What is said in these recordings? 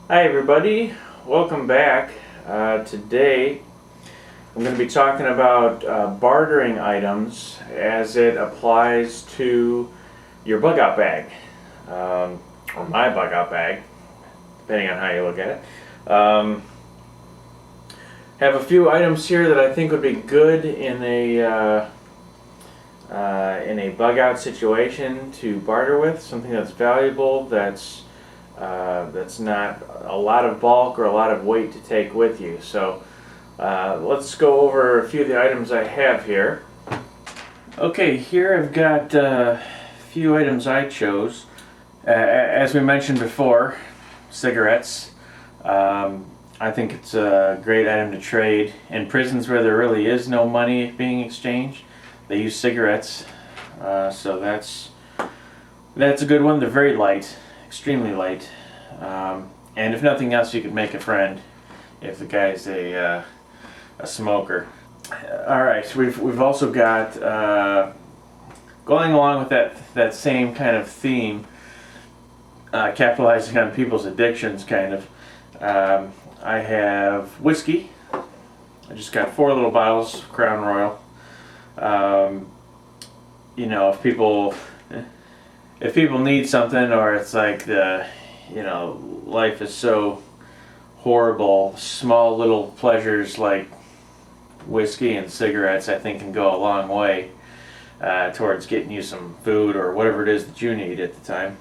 Hi everybody, welcome back. Today I'm going to be talking about bartering items as it applies to your bug out bag, or my bug out bag, depending on how you look at it. Have a few items here that I think would be good in a bug out situation to barter with, something that's valuable, that's not a lot of bulk or a lot of weight to take with you. So let's go over a few of the items I have here. Okay, here I've got a few items I chose. As we mentioned before, cigarettes. I think it's a great item to trade. In prisons where there really is no money being exchanged, they use cigarettes. So that's a good one. They're very light. Extremely light, and if nothing else, you could make a friend if the guy's a smoker. All right, so we've also got going along with that same kind of theme, capitalizing on people's addictions, kind of. I have whiskey. I just got 4 little bottles of Crown Royal. If people need something, or it's like life is so horrible, small little pleasures like whiskey and cigarettes, I think, can go a long way towards getting you some food or whatever it is that you need at the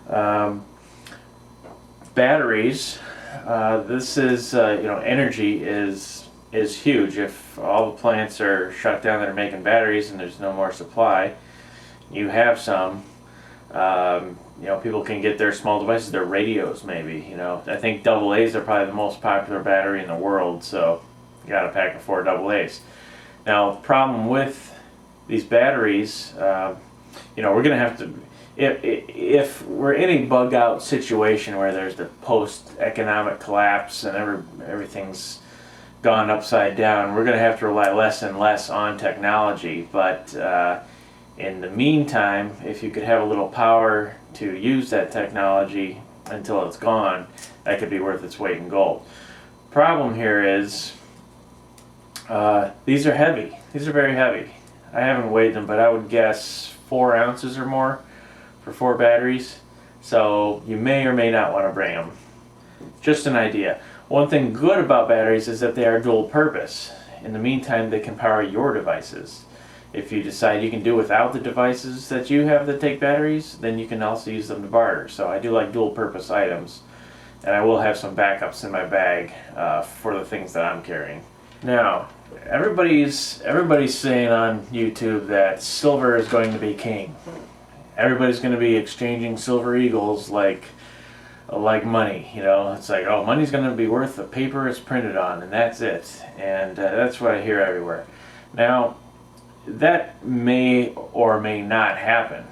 time. Batteries. This is energy is huge. If all the plants are shut down that are making batteries and there's no more supply, you have some. People can get their small devices, their radios maybe. I think AA's are probably the most popular battery in the world, so you got a pack of 4 AA's. Now, the problem with these batteries, we're going to have to, if we're in a bug out situation where there's the post-economic collapse and everything's gone upside down, we're going to have to rely less and less on technology. But in the meantime, if you could have a little power to use that technology until it's gone, that could be worth its weight in gold. Problem here is these are heavy. These are very heavy. I haven't weighed them, but I would guess 4 ounces or more for 4 batteries. So you may or may not want to bring them. Just an idea. One thing good about batteries is that they are dual purpose. In the meantime, they can power your devices. If you decide you can do without the devices that you have that take batteries, then you can also use them to barter. So I do like dual purpose items, and I will have some backups in my bag for the things that I'm carrying. Now, everybody's saying on YouTube that silver is going to be king. Everybody's going to be exchanging silver eagles like money. It's like, oh, money's going to be worth the paper it's printed on, and that's it. And that's what I hear everywhere. Now, that may or may not happen.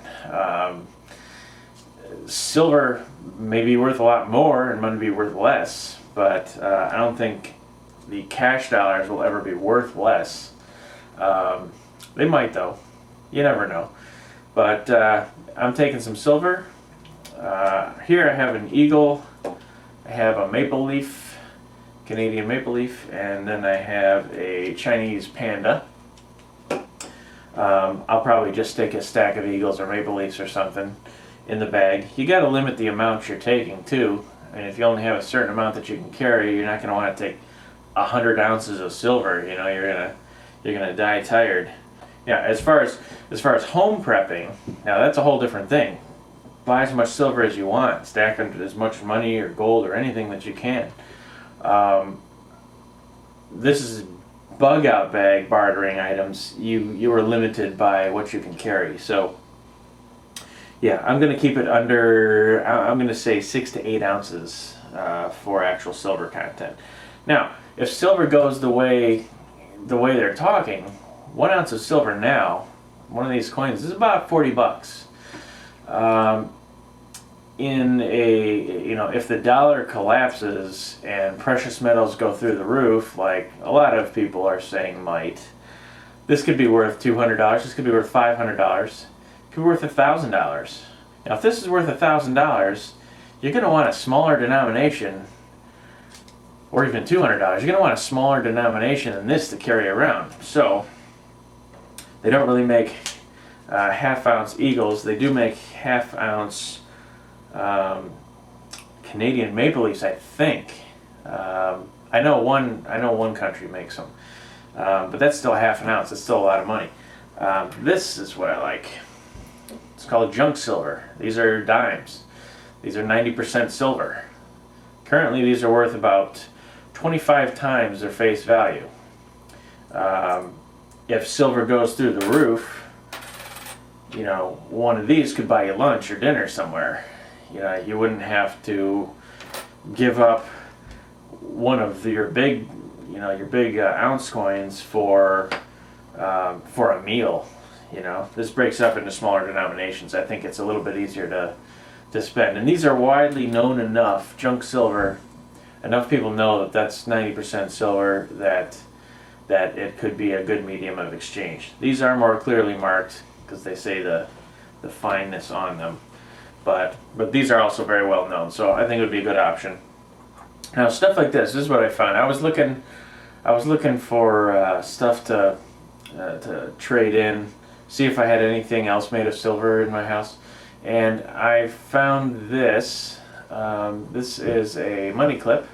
Silver may be worth a lot more and money be worth less, but I don't think the cash dollars will ever be worth less. They might, though. You never know. But I'm taking some silver. Here I have an eagle. I have a maple leaf, Canadian maple leaf, and then I have a Chinese panda. I'll probably just stick a stack of eagles or maple leafs or something in the bag. You got to limit the amount you're taking too. I mean, if you only have a certain amount that you can carry, you're not going to want to take 100 ounces of silver. You're gonna die tired. Yeah. As far as home prepping, now that's a whole different thing. Buy as much silver as you want. Stack as much money or gold or anything that you can. This is bug out bag bartering items. You are limited by what you can carry. So yeah, I'm going to keep it under, I'm going to say 6 to 8 ounces for actual silver content. Now, if silver goes the way they're talking, 1 ounce of silver now, one of these coins is about $40. If the dollar collapses and precious metals go through the roof, like a lot of people are saying might, this could be worth $200. This could be worth $500. It could be worth $1,000. Now, if this is worth $1,000, you're going to want a smaller denomination, or even $200. You're going to want a smaller denomination than this to carry around. So they don't really make half-ounce Eagles. They do make half-ounce Canadian Maple Leafs, I think. I know one country makes them, but that's still half an ounce. It's still a lot of money. This is what I like. It's called junk silver. These are dimes. These are 90% silver. Currently, these are worth about 25 times their face value. If silver goes through the roof, you know, one of these could buy you lunch or dinner somewhere. You know, you wouldn't have to give up one of your big, ounce coins for a meal. You know, this breaks up into smaller denominations. I think it's a little bit easier to spend. And these are widely known enough, junk silver. Enough people know that that's 90% silver, that it could be a good medium of exchange. These are more clearly marked because they say the fineness on them. But these are also very well known, so I think it would be a good option. Now, stuff like this is what I found. I was looking for stuff to trade in, see if I had anything else made of silver in my house, and I found this. This is a money clip.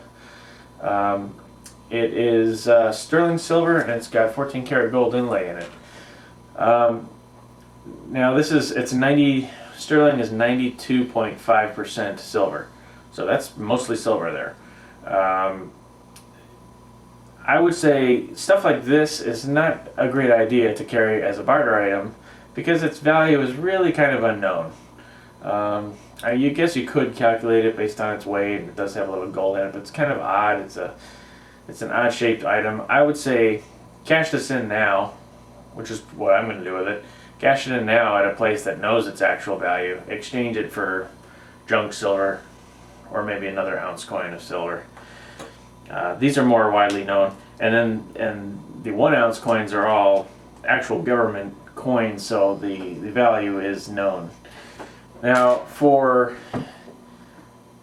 It is sterling silver, and it's got 14 karat gold inlay in it. Now it's 90. Sterling is 92.5% silver, so that's mostly silver there. I would say stuff like this is not a great idea to carry as a barter item because its value is really kind of unknown. I guess you could calculate it based on its weight, and it does have a little gold in it, but it's kind of odd. It's an odd shaped item. I would say cash this in now, which is what I'm going to do with it. Cash it in now at a place that knows its actual value. Exchange it for junk silver, or maybe another ounce coin of silver. These are more widely known, and the 1 ounce coins are all actual government coins, so the value is known. Now, for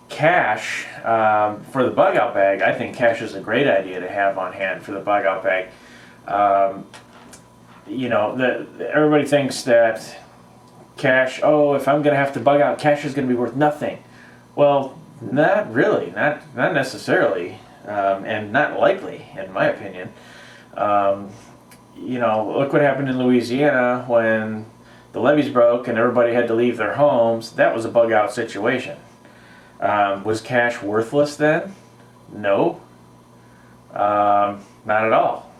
cash, for the bug out bag, I think cash is a great idea to have on hand for the bug out bag. Everybody thinks that cash, if I'm going to have to bug out, cash is going to be worth nothing. Well, not really, not necessarily, and not likely, in my opinion. Look what happened in Louisiana when the levees broke and everybody had to leave their homes. That was a bug out situation. Was cash worthless then? No. Not at all.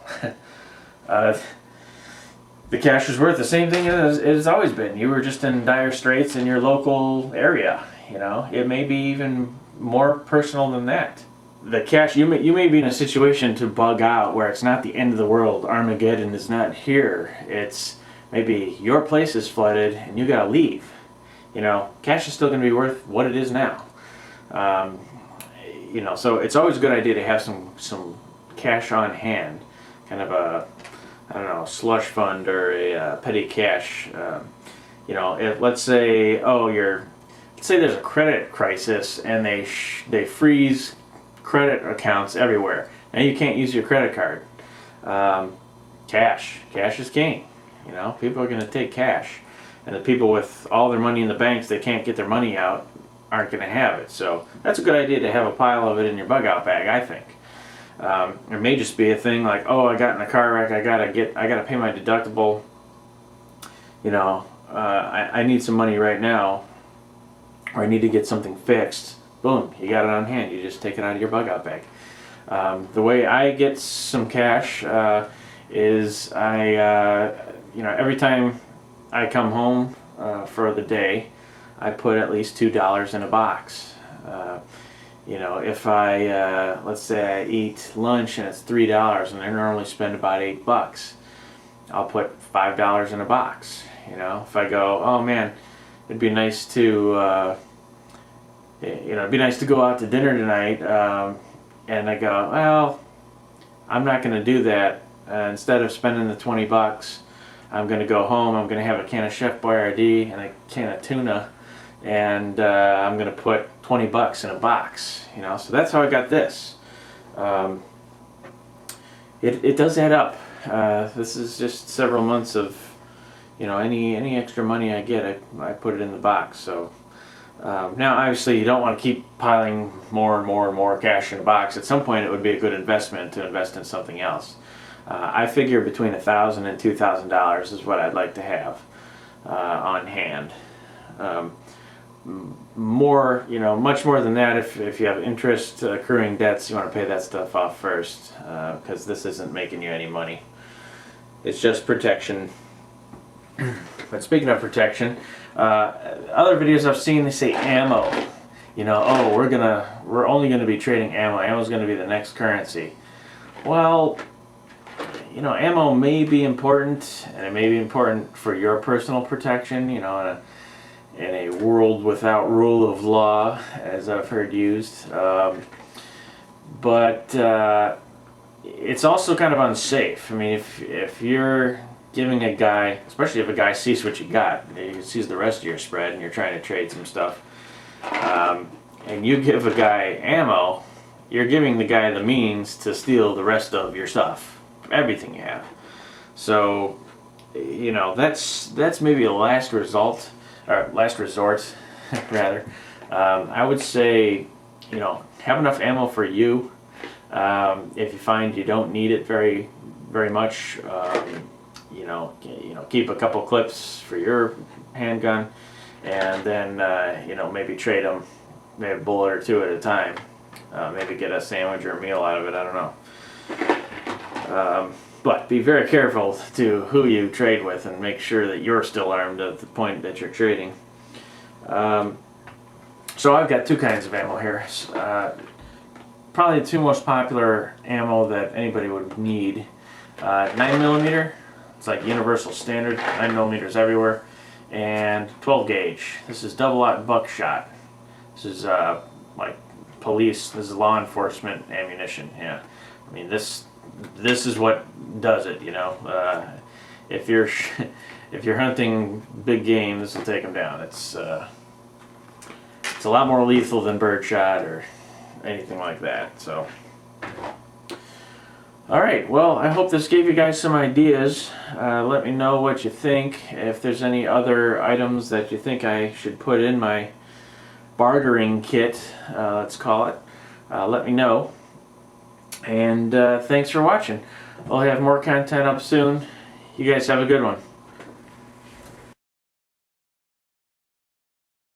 The cash was worth the same thing as it has always been. You were just in dire straits in your local area. It may be even more personal than that. The cash, you may be in a situation to bug out where it's not the end of the world. Armageddon is not here. It's maybe your place is flooded and you gotta leave. Cash is still going to be worth what it is now. So it's always a good idea to have some cash on hand, kind of a slush fund or a petty cash. Let's say there's a credit crisis and they freeze credit accounts everywhere. Now you can't use your credit card. Cash is king. People are going to take cash, and the people with all their money in the banks, they can't get their money out, aren't going to have it. So that's a good idea to have a pile of it in your bug out bag, I think. It may just be a thing like, I got in a car wreck, I gotta pay my deductible. I need some money right now, or I need to get something fixed. Boom, you got it on hand. You just take it out of your bug out bag. The way I get some cash is every time I come home for the day, I put at least $2 in a box. If I, let's say I eat lunch and it's $3 and I normally spend about $8, I'll put $5 in a box. If I go, oh man, it'd be nice to, go out to dinner tonight, and I go, well, I'm not going to do that. Instead of spending the $20, I'm going to go home, I'm going to have a can of Chef Boyardee and a can of tuna, and I'm gonna put 20 bucks in a box, you know. So that's how I got this. It does add up. This is just several months of, you know, any extra money I get, I put it in the box. So now obviously you don't want to keep piling more and more and more cash in a box. At some point it would be a good investment to invest in something else. I figure between $1,000 and $2,000 is what I'd like to have on hand. More, you know, much more than that if you have interest accruing debts, you want to pay that stuff off first, because this isn't making you any money. It's just protection. But speaking of protection, other videos I've seen, they say ammo. You know, oh, we're only gonna be trading ammo. Ammo's gonna be the next currency. Well, you know, ammo may be important, and it may be important for your personal protection. You know, in a world without rule of law, as I've heard used. But it's also kind of unsafe. I mean, if you're giving a guy, especially if a guy sees what you got, he sees the rest of your spread and you're trying to trade some stuff, and you give a guy ammo, you're giving the guy the means to steal the rest of your stuff, everything you have. So, you know, that's maybe a last resort, rather. I would say, you know, have enough ammo for you. If you find you don't need it very much, you know, keep a couple clips for your handgun, and then you know, maybe trade them, maybe a bullet or two at a time. Maybe get a sandwich or a meal out of it. I don't know. But be very careful to who you trade with, and make sure that you're still armed at the point that you're trading. So I've got two kinds of ammo here. Probably the two most popular ammo that anybody would need. 9mm, it's like universal standard, 9mm everywhere, and 12 gauge. This is double-aught buckshot. This is like police, this is law enforcement ammunition. Yeah, I mean, this is what does it, you know. If you're hunting big game, this will take them down. It's a lot more lethal than birdshot or anything like that. So, all right. Well, I hope this gave you guys some ideas. Let me know what you think. If there's any other items that you think I should put in my bartering kit, let's call it, let me know. And thanks for watching. I'll have more content up soon. You guys have a good one.